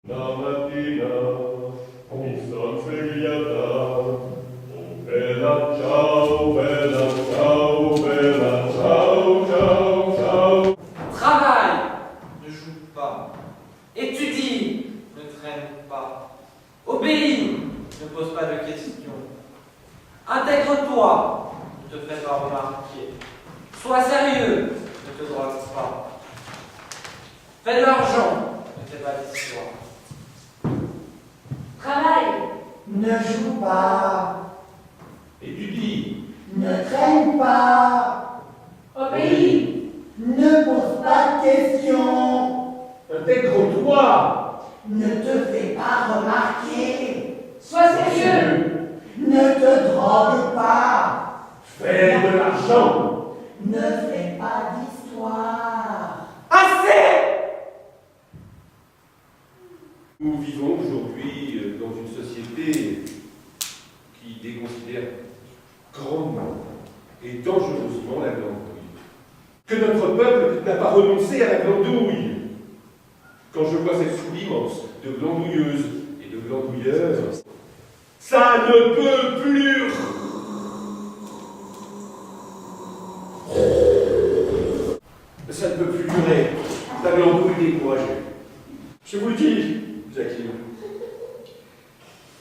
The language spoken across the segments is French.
La mattina mi son svegliata, oh bella ciao, bella ciao, bella ciao, ciao, ciao. Travaille, ne joue pas. Étudie, ne traîne pas. Obéis, ne pose pas de questions. Intègre-toi, ne te fais pas remarquer. Sois sérieux, ne te drogue pas. Fais de l'argent, ne fais pas d'histoire. Travaille, Ne joue pas, Étudie, ne traîne pas, obéis, ne pose pas de questions, intègre-toi, ne te fais pas remarquer, sois sérieux, ne te drogue pas, fais de l'argent. ne fais pas d'histoire. Assez! Nous vivons aujourd'hui dans une société qui déconsidère grandement et dangereusement la glandouille. Que notre peuple n'a pas renoncé à la glandouille. Quand je vois cette foule immense de glandouilleuses et de glandouilleurs, ça ne peut plus. Ça ne peut plus durer. La glandouille découragée. Je vous le dis, Jacqueline.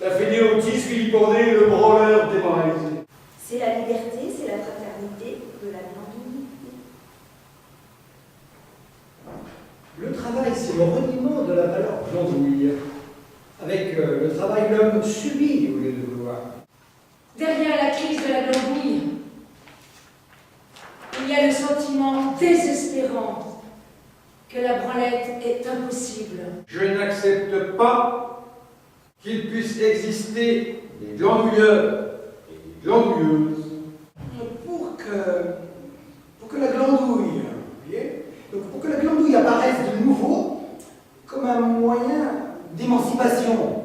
La fainéantise vilipendée, le branleur démoralisé. c'est la liberté, c'est la fraternité de la glandouille. Le travail, c'est le reniement de la valeur glandouille. Avec le travail, l'homme subit au lieu de vouloir. Derrière la crise de la glandouille, il y a le sentiment désespérant que la branlette est impossible. Je n'accepte pas qu'il puisse exister des glandouilleurs et des glandouilleuses. Pour que la glandouille, vous voyez, donc pour que la glandouille apparaisse de nouveau comme un moyen d'émancipation.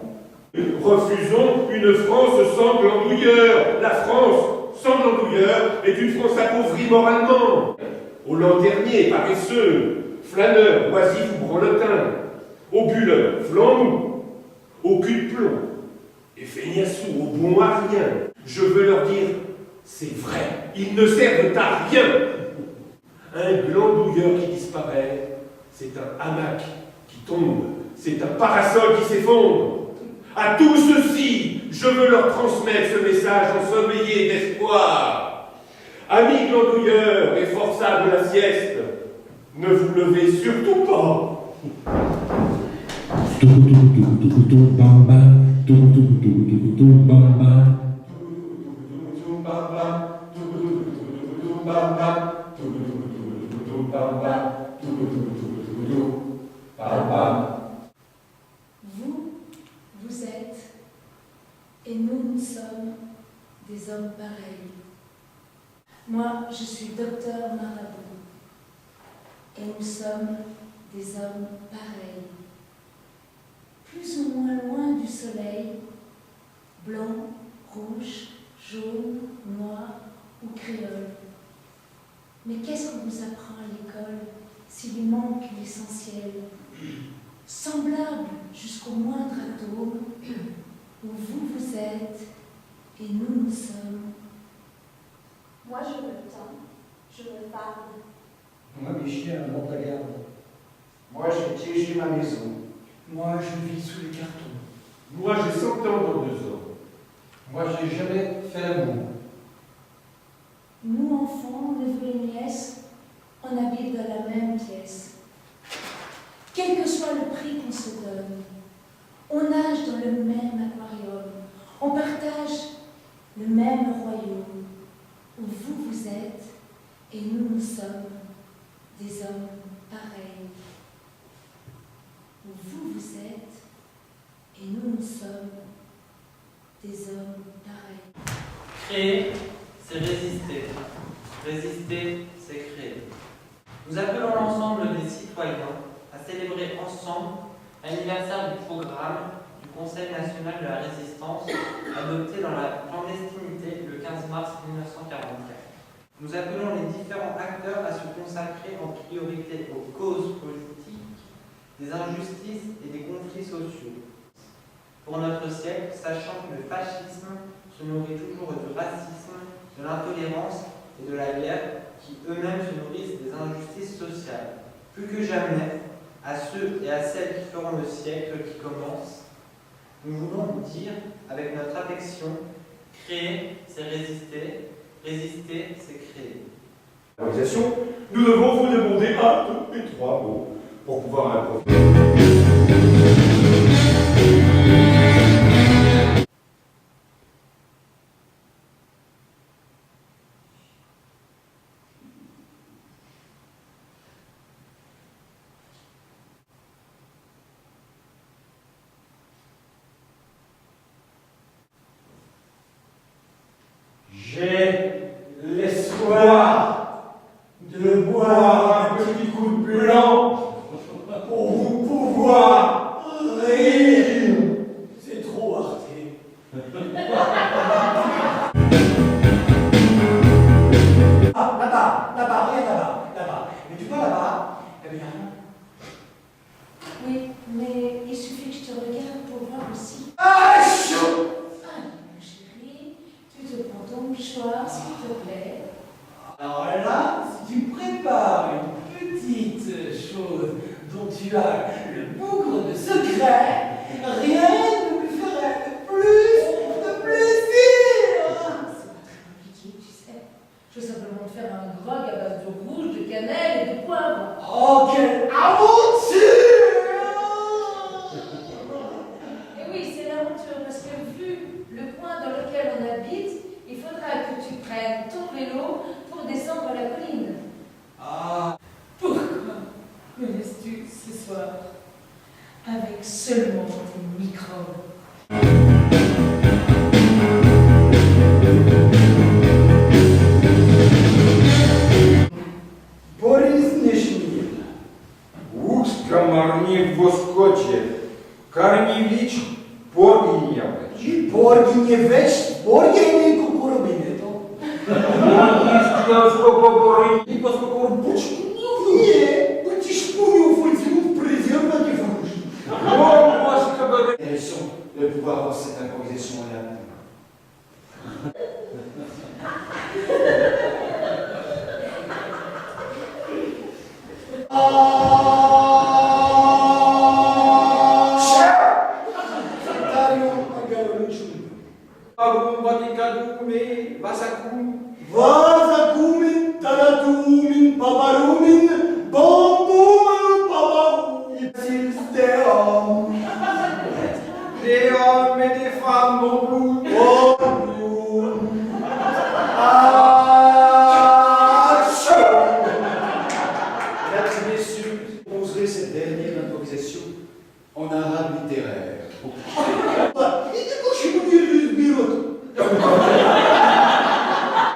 Refusons une France sans glandouilleurs. La France sans glandouilleurs est une France appauvrie moralement. Aux lanterniers paresseux, flâneurs, oisifs ou branlotins, aux bulleurs, flancs mous, au cul de plomb, et feignassous, au bon à rien. Je veux leur dire, c'est vrai, ils ne servent à rien. Un glandouilleur qui disparaît, c'est un hamac qui tombe, c'est un parasol qui s'effondre. À tous ceux-ci, je veux leur transmettre ce message ensommeillé d'espoir. Amis glandouilleurs et forçats de la sieste, ne vous levez surtout pas. Vous êtes, et nous sommes, des hommes pareils. Moi, je suis docteur Marabout, et nous sommes des hommes pareils. Plus ou moins loin du soleil, blanc, rouge, jaune, noir ou créole. Mais qu'est-ce qu'on vous apprend à l'école s'il lui manque l'essentiel? Semblable jusqu'au moindre atome, où vous êtes et nous sommes. Moi je me tends, je me farde. Moi, mes chiens montent la garde. Moi, j'ai piégé ma maison. Moi, je vis sous les cartons. Moi, j'ai 100 ans dans 2 ans. Moi, j'ai jamais fait l'amour. Nous, enfants, neveux et nièces, on habite dans la même pièce. Quel que soit le prix qu'on se donne, on nage dans le même aquarium, on partage le même royaume, où vous êtes et nous sommes des hommes pareils. Où vous êtes et nous sommes des hommes pareils. Créer, c'est résister. Résister, c'est créer. Nous appelons l'ensemble des citoyens à célébrer ensemble l'anniversaire du programme du Conseil national de la résistance adopté dans la clandestinité le 15 mars 1944. Nous appelons les différents acteurs à se consacrer en priorité aux causes politiques des injustices et des conflits sociaux. Pour notre siècle, sachant que le fascisme se nourrit toujours du racisme, de l'intolérance et de la guerre, qui eux-mêmes se nourrissent des injustices sociales. Plus que jamais, à ceux et à celles qui feront le siècle qui commence, nous voulons dire, avec notre affection, créer, c'est résister, résister, c'est créer. Nous devons vous demander 1, 2 et 3 mots pour pouvoir improviser. J'ai l'espoir de boire un petit coup de blanc pour pouvoir rire. C'est trop heurté. Ah, là-bas, regarde là-bas. Mais tu vois là-bas, eh bien, Oui, mais il suffit que je te regarde pour voir aussi. ah, chaud. Ah, mon chéri, tu te prends ton mouchoir, s'il te plaît. Alors là, si tu prépares une petite chose dont tu as le bougre de secret, rien ne me ferait plus de plaisir. C'est pas très compliqué, tu sais. Je veux simplement te faire un grog à base de rouge, de cannelle et de poivre. Oh, quelle aventure! Et oui, c'est l'aventure, parce que vu le coin dans lequel on habite, il faudra que tu prennes ton vélo pour descendre la colline. Ah, Pourquoi me laisses-tu ce soir avec seulement tes microbes? Boris Nishmir. Łuks kamarnie w woskocie, karniewicz poginiałeś. I borgi nie weź, borgi nie kukurubiny to. Istniał pobory I poskokor buczku. Nie, bo ci szpunił fulcynów prezerwatyw różni. Intéressant de pouvoir avoir cette improvisation en latin. Darion Agaroniczny. Pagum Vaticadume, Vasacum, Vazakumin, talatumin, paparumin, bombumin, paparum. Silsteum. des hommes et des femmes non plus. Mesdames et messieurs, je proposerai cette dernière improvisation en arabe littéraire. Видите, очень уверенно берет.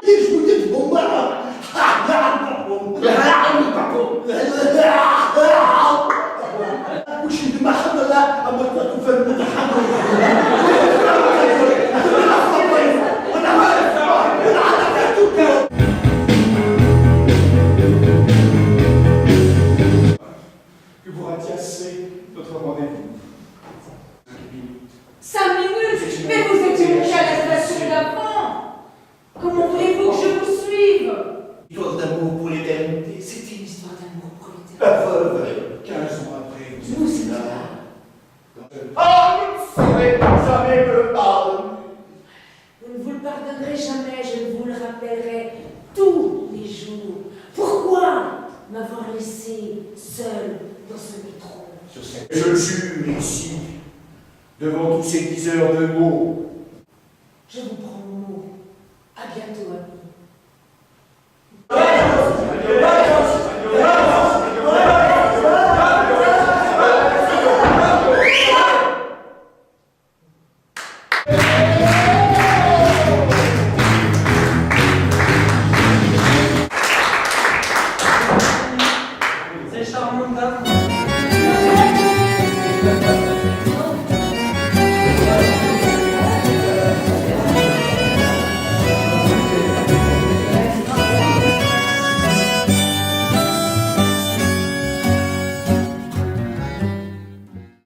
Лишь будет бомба. Очень محملة أما تفهم متحمل. Que vous ratiez assez notre rendez-vous. 5 minutes? Mais vous étiez déjà à la station d'avant. Comment voulez-vous que je vous suive? Histoire d'amour pour l'éternité, c'est une histoire d'amour pour l'éternité. La preuve, 15 ans après, Nous, c'est là. ah, vous ne saurez jamais me pardonner. Vous ne vous le pardonnerez jamais, je vous le rappellerai tous les jours. Pourquoi m'avoir laissé seul dans ce métro? Je le jure ici, devant tous ces diseurs de mots. Je vous prends mon mot. À bientôt, ami. C'est charmant, dame.